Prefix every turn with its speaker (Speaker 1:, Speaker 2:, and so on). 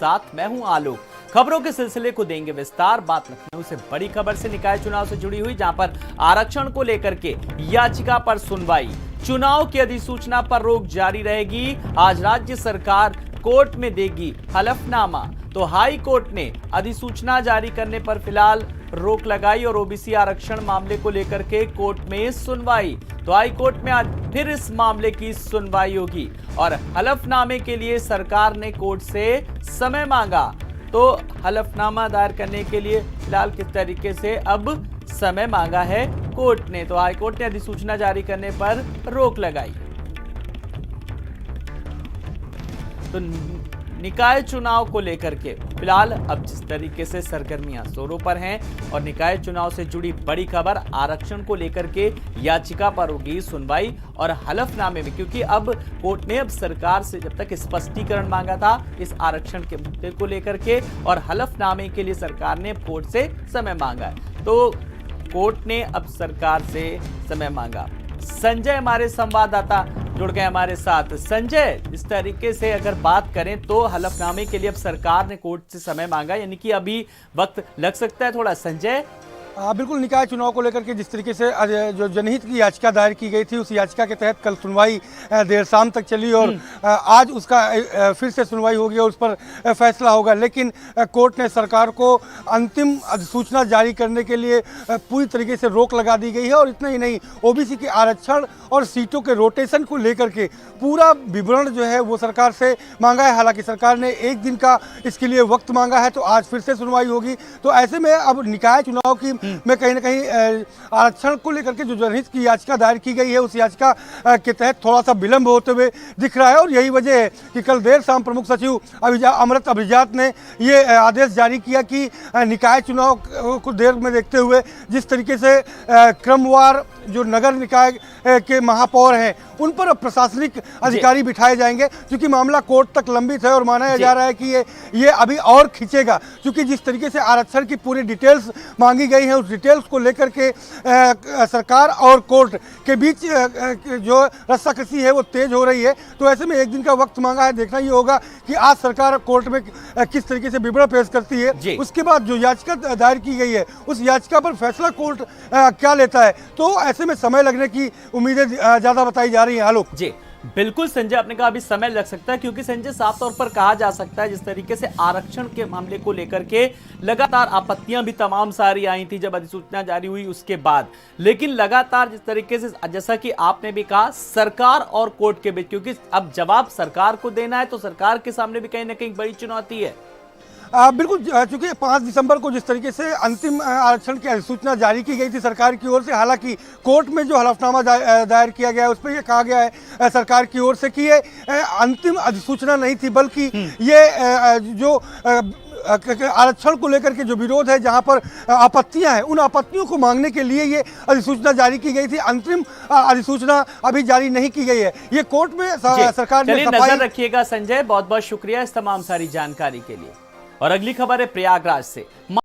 Speaker 1: साथ मैं हूं आलोक। खबरों के सिलसिले को देंगे विस्तार। बात लखनऊ से बड़ी खबर से निकाय चुनाव से जुड़ी हुई, जहां पर आरक्षण को लेकर के याचिका पर सुनवाई। चुनाव की अधिसूचना पर रोक जारी रहेगी। आज राज्य सरकार कोर्ट में देगी हलफनामा। तो हाई कोर्ट ने अधिसूचना जारी करने पर फिलहाल रोक लगाई और ओबीसी आरक्षण मामले को लेकर के कोर्ट में सुनवाई। तो हाई कोर्ट में आज फिर इस मामले की सुनवाई होगी और हलफनामे के लिए सरकार ने कोर्ट से समय मांगा। तो हलफनामा दायर करने के लिए फिलहाल किस तरीके से अब समय मांगा है कोर्ट ने। तो हाई कोर्ट ने अधिसूचना जारी करने पर रोक लगाई। तो निकाय चुनाव को लेकर के फिलहाल अब जिस तरीके से सरगर्मियां जोरों पर हैं और निकाय चुनाव से जुड़ी बड़ी खबर, आरक्षण को लेकर के याचिका पर होगी सुनवाई और हलफनामे में, क्योंकि अब कोर्ट ने अब सरकार से जब तक स्पष्टीकरण मांगा था इस आरक्षण के मुद्दे को लेकर के और हलफनामे के लिए सरकार ने कोर्ट से समय मांगा है। तो कोर्ट ने अब सरकार से समय मांगा। संजय हमारे संवाददाता जुड़ गए हमारे साथ। संजय, इस तरीके से अगर बात करें तो हलफनामे के लिए अब सरकार ने कोर्ट से समय मांगा, यानी कि अभी वक्त लग सकता है थोड़ा। संजय,
Speaker 2: बिल्कुल, निकाय चुनाव को लेकर के जिस तरीके से जो जनहित की याचिका दायर की गई थी, उस याचिका के तहत कल सुनवाई देर शाम तक चली और आज उसका फिर से सुनवाई होगी और उस पर फैसला होगा। लेकिन कोर्ट ने सरकार को अंतिम अधिसूचना जारी करने के लिए पूरी तरीके से रोक लगा दी गई है। और इतना ही नहीं, ओबीसी के आरक्षण और सीटों के रोटेशन को लेकर के पूरा विवरण जो है वो सरकार से मांगा है। हालांकि सरकार ने एक दिन का इसके लिए वक्त मांगा है, तो आज फिर से सुनवाई होगी। तो ऐसे में अब निकाय चुनाव की में कहीं ना कहीं आरक्षण को लेकर के जो जनहित की याचिका दायर की गई है, उस याचिका के तहत थोड़ा सा विलंब होते हुए दिख रहा है। और यही वजह है कि कल देर शाम प्रमुख सचिव अमृत अभिजात ने ये आदेश जारी किया कि निकाय चुनाव को देर में देखते हुए जिस तरीके से क्रमवार जो नगर निकाय के महापौर हैं उन पर प्रशासनिक अधिकारी बिठाए जाएंगे, क्योंकि मामला कोर्ट तक लंबित है और माना जा रहा है कि ये अभी और खींचेगा, क्योंकि जिस तरीके से आरक्षण की पूरी डिटेल्स मांगी गई है, उस डिटेल्स को लेकर के सरकार और कोर्ट के बीच जो रस्साकसी है वो तेज हो रही है। तो ऐसे में एक दिन का वक्त मांगा है। देखना ये होगा कि आज सरकार कोर्ट में किस तरीके से विवरण पेश करती है। उसके बाद जो याचिका दायर की गई है उस याचिका पर फैसला कोर्ट क्या लेता है, तो ऐसे में समय लगने की उम्मीदें ज्यादा बताई जा रही है। आलोक
Speaker 1: जी बिल्कुल संजय, आपने कहा अभी समय लग सकता है, क्योंकि संजय साफ तौर पर कहा जा सकता है जिस तरीके से आरक्षण के मामले को लेकर के लगातार आपत्तियां भी तमाम सारी आई थी जब अधिसूचना जारी हुई उसके बाद। लेकिन लगातार जिस तरीके से, जैसा कि आपने भी कहा, सरकार और कोर्ट के बीच, क्योंकि अब जवाब सरकार को देना है, तो सरकार के सामने भी कहीं ना कहीं बड़ी चुनौती है।
Speaker 2: बिल्कुल, चूंकि 5 दिसंबर को जिस तरीके से अंतिम आरक्षण की अधिसूचना जारी की गई थी सरकार की ओर से, हालांकि कोर्ट में जो हलफनामा दायर किया गया है उस पर यह कहा गया है सरकार की ओर से कि ये अंतिम अधिसूचना नहीं थी, बल्कि ये जो आरक्षण को लेकर के जो विरोध है, जहां पर आपत्तियां हैं, उन आपत्तियों को मांगने के लिए ये अधिसूचना जारी की गई थी। अंतिम अधिसूचना अभी जारी नहीं की गई है। ये कोर्ट में सरकार ने
Speaker 1: नजर रखिएगा। संजय, बहुत बहुत शुक्रिया इस तमाम सारी जानकारी के लिए। और अगली खबर है प्रयागराज से।